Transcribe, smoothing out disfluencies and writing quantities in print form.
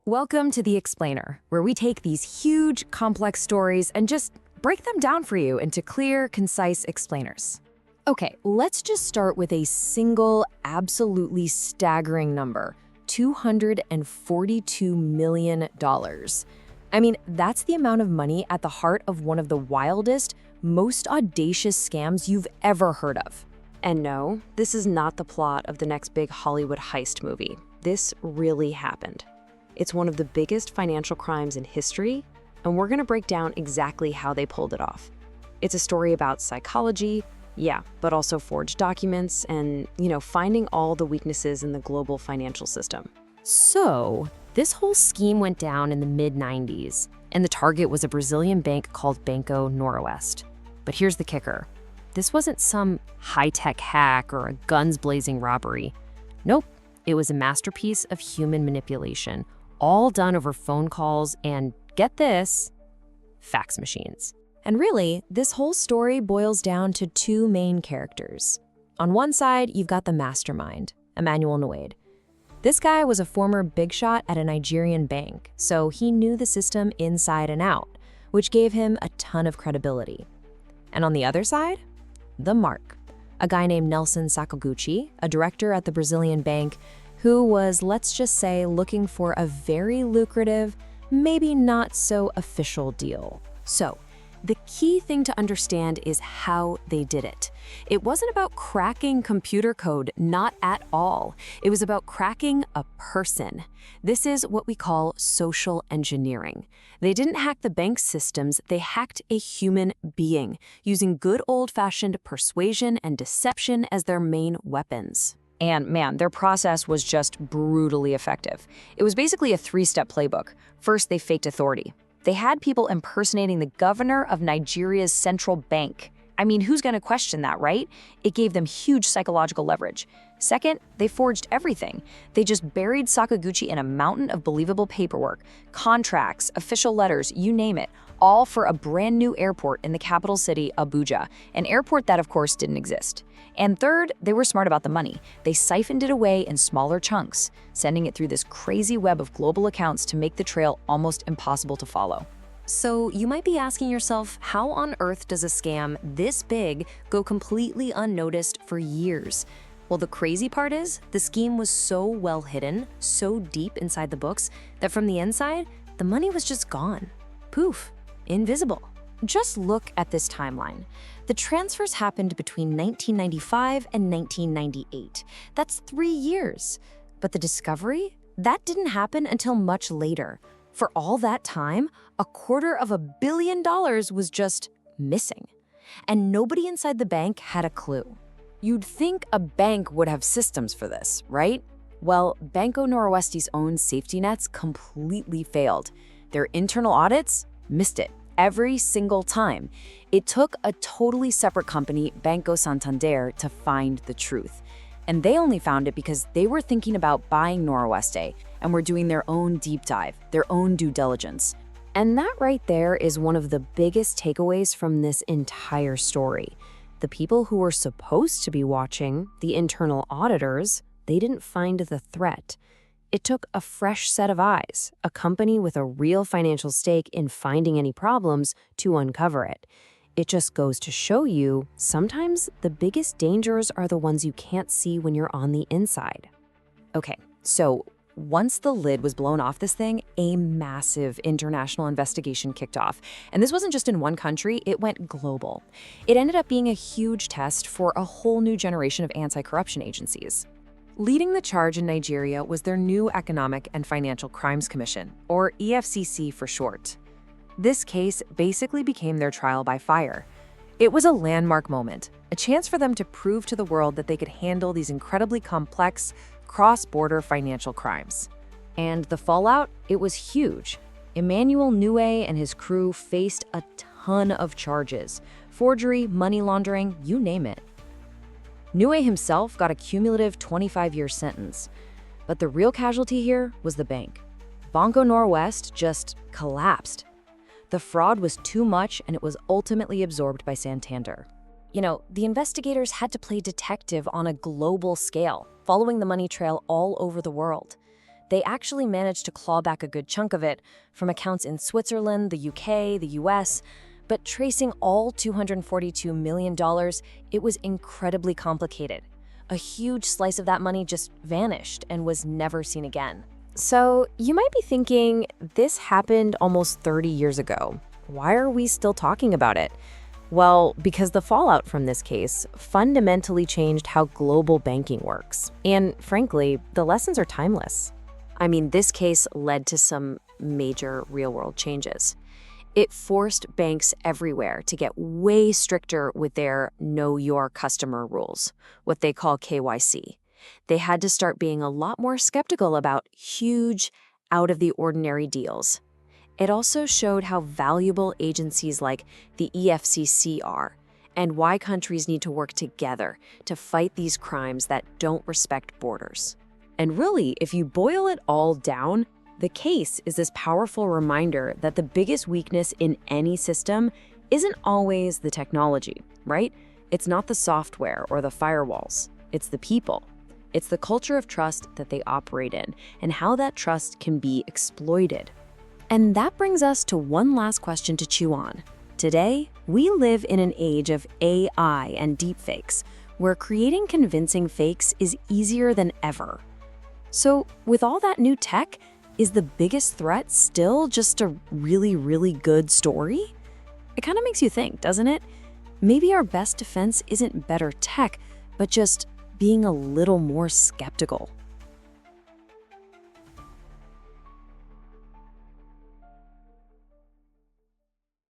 Welcome to The Explainer, where we take these huge, complex stories and just break them down for you into clear, concise explainers. Okay, let's just start with a single, absolutely staggering number, $242 million. I mean, that's the amount of money at the heart of one of the wildest, most audacious scams you've ever heard of. And no, this is not the plot of the next big Hollywood heist movie. This really happened. It's one of the biggest financial crimes in history, and we're going to break down exactly how they pulled it off. It's a story about psychology, yeah, but also forged documents and, finding all the weaknesses in the global financial system. So, this whole scheme went down in the mid-90s, and the target was a Brazilian bank called Banco Noroeste. But here's the kicker. This wasn't some high-tech hack or a guns-blazing robbery. Nope, it was a masterpiece of human manipulation, all done over phone calls and, get this, fax machines. And really, this whole story boils down to two main characters. On one side, you've got the mastermind, Emmanuel Nwude. This guy was a former big shot at a Nigerian bank, so he knew the system inside and out, which gave him a ton of credibility. And on the other side, the mark, a guy named Nelson Sakaguchi, a director at the Brazilian bank, who was, let's just say, looking for a very lucrative, maybe not so official deal. So, the key thing to understand is how they did it. It wasn't about cracking computer code, not at all. It was about cracking a person. This is what we call social engineering. They didn't hack the bank's systems, they hacked a human being, using good old-fashioned persuasion and deception as their main weapons. And man, their process was just brutally effective. It was basically a three-step playbook. First, they faked authority. They had people impersonating the governor of Nigeria's central bank. I mean, who's going to question that, right? It gave them huge psychological leverage. Second, they forged everything. They just buried Sakaguchi in a mountain of believable paperwork, contracts, official letters, you name it, all for a brand new airport in the capital city, Abuja, an airport that, of course, didn't exist. And third, they were smart about the money. They siphoned it away in smaller chunks, sending it through this crazy web of global accounts to make the trail almost impossible to follow. So you might be asking yourself, how on earth does a scam this big go completely unnoticed for years? Well, the crazy part is, the scheme was so well hidden, so deep inside the books, that from the inside, the money was just gone. Poof, invisible. Just look at this timeline. The transfers happened between 1995 and 1998. That's 3 years. But the discovery? That didn't happen until much later. For all that time, $250 million was just missing. And nobody inside the bank had a clue. You'd think a bank would have systems for this, right? Well, Banco Noroeste's own safety nets completely failed. Their internal audits missed it every single time. It took a totally separate company, Banco Santander, to find the truth. And they only found it because they were thinking about buying Noroeste and were doing their own deep dive, their own due diligence. And that right there is one of the biggest takeaways from this entire story. The people who were supposed to be watching, the internal auditors, they didn't find the threat. It took a fresh set of eyes, a company with a real financial stake in finding any problems, to uncover it. It just goes to show you, sometimes the biggest dangers are the ones you can't see when you're on the inside. Okay, so once the lid was blown off this thing, a massive international investigation kicked off. And this wasn't just in one country, it went global. It ended up being a huge test for a whole new generation of anti-corruption agencies. Leading the charge in Nigeria was their new Economic and Financial Crimes Commission, or EFCC for short. This case basically became their trial by fire. It was a landmark moment, a chance for them to prove to the world that they could handle these incredibly complex, cross-border financial crimes. And the fallout? It was huge. Emmanuel Nwude and his crew faced a ton of charges: forgery, money laundering, you name it. Nwude himself got a cumulative 25-year sentence. But the real casualty here was the bank. Banco Noroeste just collapsed. The fraud was too much, and it was ultimately absorbed by Santander. The investigators had to play detective on a global scale, following the money trail all over the world. They actually managed to claw back a good chunk of it from accounts in Switzerland, the UK, the US, but tracing all $242 million, it was incredibly complicated. A huge slice of that money just vanished and was never seen again. So you might be thinking, this happened almost 30 years ago. Why are we still talking about it? Well, because the fallout from this case fundamentally changed how global banking works. And frankly, the lessons are timeless. I mean, this case led to some major real-world changes. It forced banks everywhere to get way stricter with their Know Your Customer rules, what they call KYC. They had to start being a lot more skeptical about huge, out-of-the-ordinary deals. It also showed how valuable agencies like the EFCC are and why countries need to work together to fight these crimes that don't respect borders. And really, if you boil it all down, the case is this powerful reminder that the biggest weakness in any system isn't always the technology, right? It's not the software or the firewalls. It's the people. It's the culture of trust that they operate in and how that trust can be exploited. And that brings us to one last question to chew on. Today, we live in an age of AI and deepfakes, where creating convincing fakes is easier than ever. So, with all that new tech, is the biggest threat still just a really, really good story? It kind of makes you think, doesn't it? Maybe our best defense isn't better tech, but just being a little more skeptical.